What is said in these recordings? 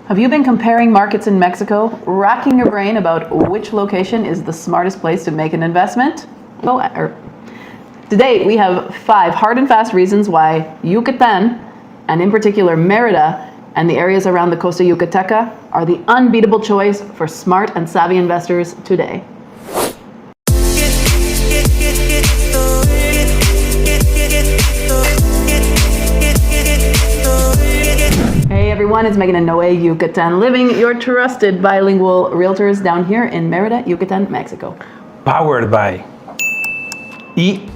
Have you been comparing markets in Mexico, racking your brain about which location is the smartest place to make an investment? Today, we have 5 hard and fast reasons why Yucatán, and in particular Merida, and the areas around the Costa Yucateca are the unbeatable choice for smart and savvy investors today. Hey everyone, it's Megan and Noe, Yucatan Living, your trusted bilingual realtors down here in Merida, Yucatan, Mexico. Powered by EXP.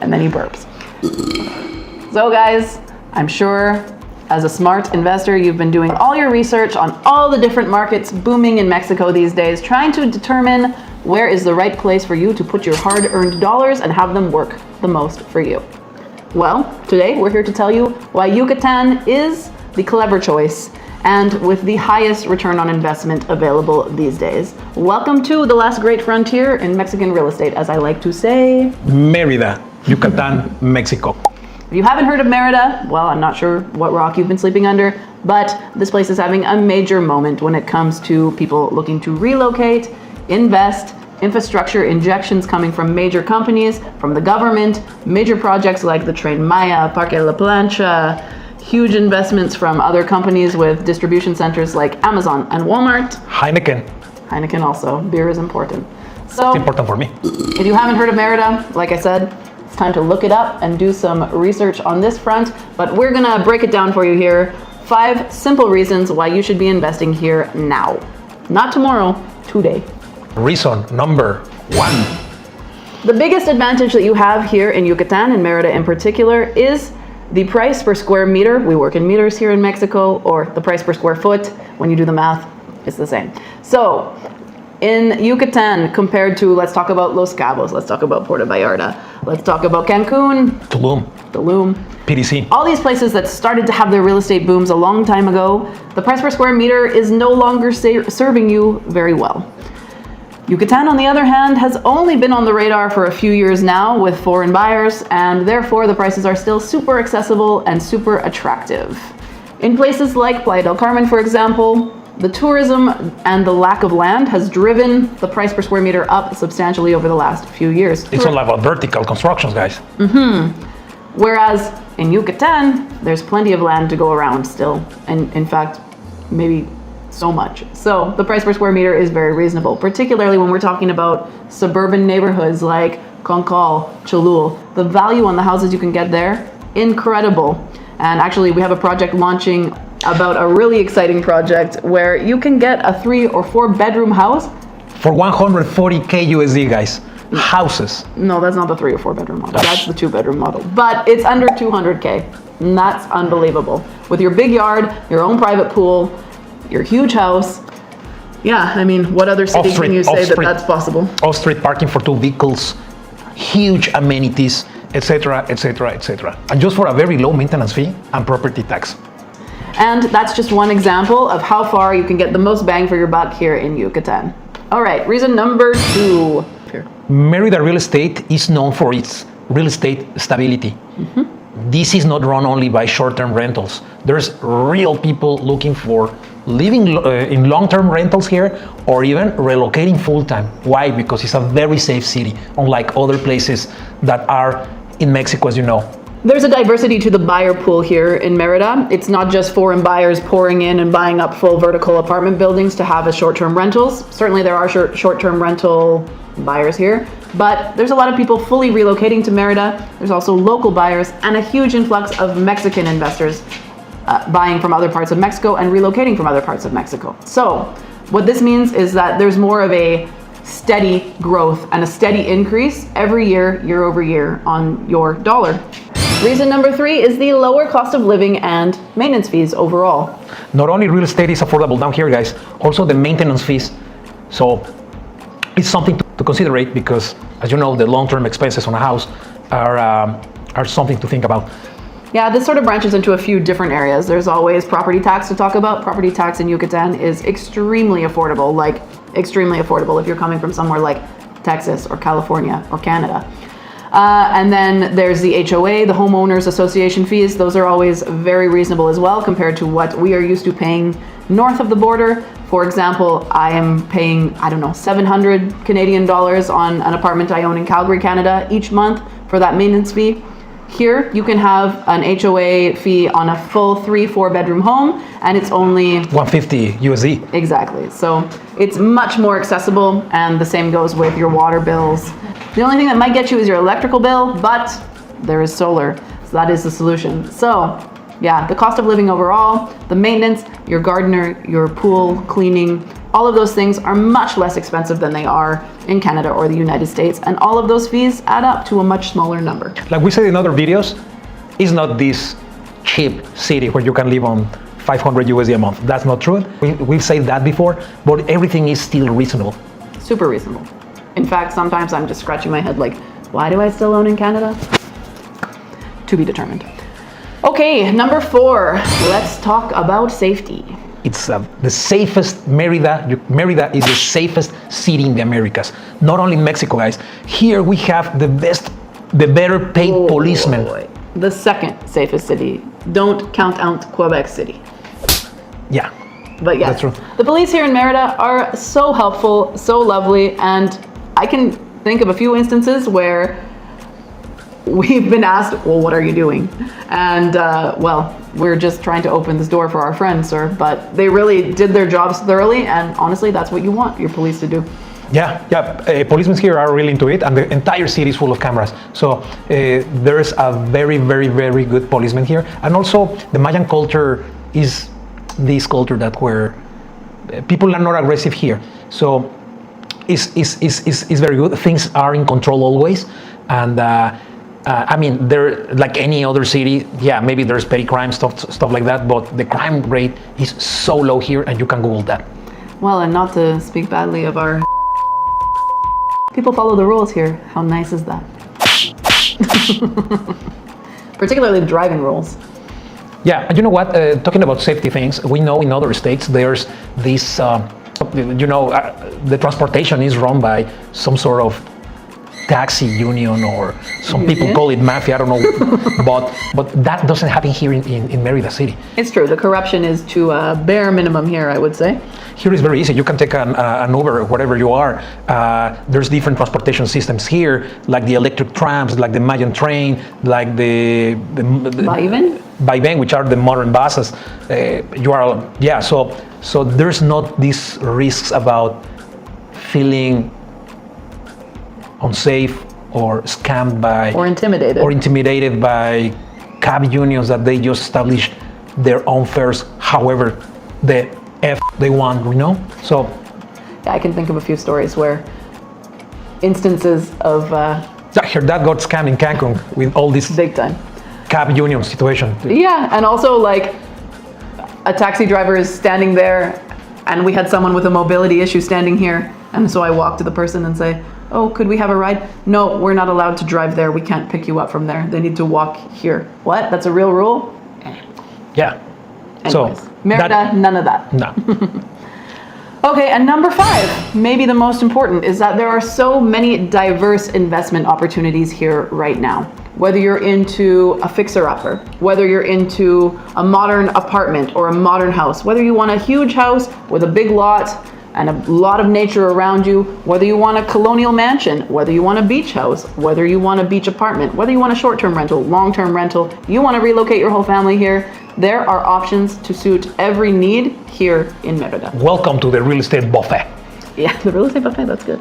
And then he burps. So guys, I'm sure as a smart investor, you've been doing all your research on all the different markets booming in Mexico these days, trying to determine where is the right place for you to put your hard-earned dollars and have them work the most for you. Well, today we're here to tell you why Yucatan is the clever choice and with the highest return on investment available these days. Welcome to the last great frontier in Mexican real estate, as I like to say. Mérida, Yucatán, Mexico. If you haven't heard of Merida, well, I'm not sure what rock you've been sleeping under, but this place is having a major moment when it comes to people looking to relocate, invest, infrastructure injections coming from major companies, from the government, major projects like the Tren Maya, Parque La Plancha, huge investments from other companies with distribution centers like Amazon and Walmart. Heineken also. Beer is important. So it's important for me. If you haven't heard of Merida, like I said, it's time to look it up and do some research on this front. But we're gonna break it down for you here. 5 simple reasons why you should be investing here now. Not tomorrow, today. Reason number 1. The biggest advantage that you have here in Yucatan, and Merida in particular, is the price per square meter. We work in meters here in Mexico, or the price per square foot. When you do the math, it's the same. So in Yucatan, compared to, let's talk about Los Cabos, let's talk about Puerto Vallarta, let's talk about Cancun, Tulum, PDC. all these places that started to have their real estate booms a long time ago, the price per square meter is no longer serving you very well. Yucatan, on the other hand, has only been on the radar for a few years now with foreign buyers, and therefore the prices are still super accessible and super attractive. In places like Playa del Carmen, for example, the tourism and the lack of land has driven the price per square meter up substantially over the last few years. It's all about vertical constructions, guys. Whereas in Yucatan, there's plenty of land to go around still, and in fact, maybe so much. So the price per square meter is very reasonable, particularly when we're talking about suburban neighborhoods like Concal, Cholul. The value on the houses you can get there, incredible. And actually we have a project launching about a really exciting project where you can get a 3 or 4 bedroom house for 140K USD, guys. Houses. No, that's not the 3 or 4 bedroom model. That's the 2 bedroom model. But it's under 200K. And that's unbelievable. With your big yard, your own private pool, your huge house. Yeah, I mean, what other city can you say that that's possible? Off-street parking for 2 vehicles, huge amenities, etc., etc., etc. And just for a very low maintenance fee and property tax. And that's just one example of how far you can get the most bang for your buck here in Yucatan. All right, reason number 2. Here. Merida real estate is known for its real estate stability. This is not run only by short-term rentals. There's real people looking for living in long-term rentals here, or even relocating full-time. Why? Because it's a very safe city, unlike other places that are in Mexico, as you know. There's a diversity to the buyer pool here in Merida. It's not just foreign buyers pouring in and buying up full vertical apartment buildings to have as short-term rentals. Certainly there are short-term rental buyers here, but there's a lot of people fully relocating to Merida. There's also local buyers and a huge influx of Mexican investors buying from other parts of Mexico and relocating from other parts of Mexico. So what this means is that there's more of a steady growth and a steady increase every year, year over year on your dollar. Reason number 3 is the lower cost of living and maintenance fees overall. Not only real estate is affordable down here, guys, also the maintenance fees. So it's something to consider because, as you know, the long-term expenses on a house are something to think about. Yeah, this sort of branches into a few different areas. There's always property tax to talk about. Property tax in Yucatan is extremely affordable, extremely affordable if you're coming from somewhere like Texas or California or Canada. And then there's the HOA, the homeowners association fees. Those are always very reasonable as well compared to what we are used to paying north of the border. For example, I am paying, I don't know, 700 Canadian dollars on an apartment I own in Calgary, Canada each month for that maintenance fee. Here, you can have an HOA fee on a full 3-4 bedroom home, and it's only $150 USD. Exactly. So it's much more accessible, and the same goes with your water bills. The only thing that might get you is your electrical bill, but there is solar, so that is the solution. So yeah, the cost of living overall, the maintenance, your gardener, your pool, cleaning, all of those things are much less expensive than they are in Canada or the United States, and all of those fees add up to a much smaller number. Like we said in other videos, it's not this cheap city where you can live on 500 USD a month. That's not true. We've said that before, but everything is still reasonable. Super reasonable. In fact, sometimes I'm just scratching my head like, why do I still own in Canada? To be determined. Okay, number 4, let's talk about safety. It's the safest Merida is the safest city in the Americas. Not only in Mexico, guys. Here we have the better paid policemen. The second safest city. Don't count out Quebec City. Yeah. But yes, that's true. The police here in Merida are so helpful, so lovely, and I can think of a few instances where we've been asked, well, what are you doing? And well, we're just trying to open this door for our friend, sir. But they really did their jobs thoroughly, and honestly, that's what you want your police to do. Yeah. Policemen here are really into it, and the entire city is full of cameras. So there's a very, very, very good policeman here. And also, the Mayan culture is this culture that where people are not aggressive here. So it's very good. Things are in control always, and I mean, they're like any other city. Yeah, maybe there's petty crime stuff like that, but the crime rate is so low here, and you can Google that. Well, and not to speak badly of our people follow the rules here. How nice is that? Particularly the driving rules. Yeah, and you know what? Talking about safety things, we know in other states there's this, the transportation is run by some sort of taxi union, or some people call it mafia, I don't know, but that doesn't happen here in Merida City. It's true, the corruption is to a bare minimum here, I would say. Here is very easy. You can take an Uber wherever you are. There's different transportation systems here, like the electric trams, like the Mayan train, like the Vaivén, which are the modern buses. So there's not these risks about feeling unsafe or scammed by or intimidated by cab unions that they just establish their own fares however the F they want, so yeah, I can think of a few stories where instances of your dad got scammed in Cancun with all this big time cab union situation. Yeah, and also like a taxi driver is standing there and we had someone with a mobility issue standing here, and so I walk to the person and say, oh, could we have a ride? No, we're not allowed to drive there. We can't pick you up from there. They need to walk here. What? That's a real rule? Yeah. Anyways, So Merida, none of that. No. Okay, and number 5, maybe the most important, is that there are so many diverse investment opportunities here right now. Whether you're into a fixer-upper, whether you're into a modern apartment or a modern house, whether you want a huge house with a big lot and a lot of nature around you, whether you want a colonial mansion, whether you want a beach house, whether you want a beach apartment, whether you want a short-term rental, long-term rental, you want to relocate your whole family here, there are options to suit every need here in Merida. Welcome to the real estate buffet. Yeah, the real estate buffet, that's good.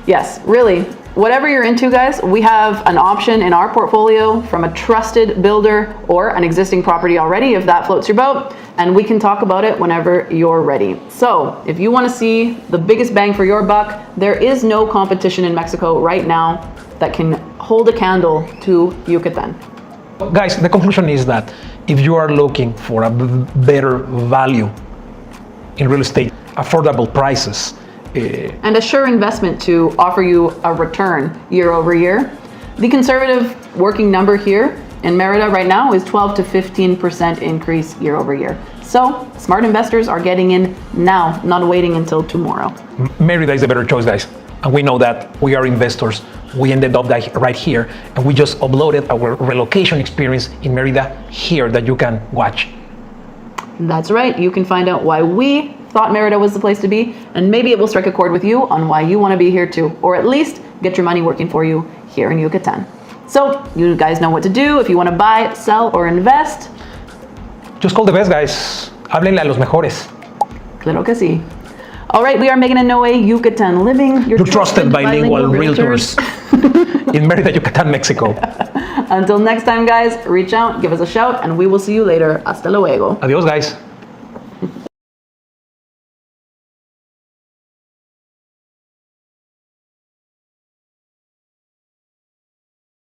Yes, really, whatever you're into, guys, we have an option in our portfolio from a trusted builder or an existing property already, if that floats your boat, and we can talk about it whenever you're ready. So if you want to see the biggest bang for your buck, there is no competition in Mexico right now that can hold a candle to Yucatán. Guys, the conclusion is that if you are looking for a better value in real estate, affordable prices, and a sure investment to offer you a return year over year, the conservative working number here in Merida right now is 12 to 15% increase year over year. So smart investors are getting in now, not waiting until tomorrow. Merida is the better choice, guys. And we know that we are investors we ended up right here, and we just uploaded our relocation experience in Merida here that you can watch. That's right. You can find out why we thought Merida was the place to be, and maybe it will strike a chord with you on why you want to be here too, or at least get your money working for you here in Yucatan. So you guys know what to do if you want to buy, sell, or invest. Just call the best guys. Háblenle a los mejores. Claro que sí. All right, we are Megan and Noe, Yucatan living. Your trusted bilingual realtors in Mérida, Yucatan, Mexico. Until next time, guys, reach out, give us a shout, and we will see you later. Hasta luego. Adios, guys.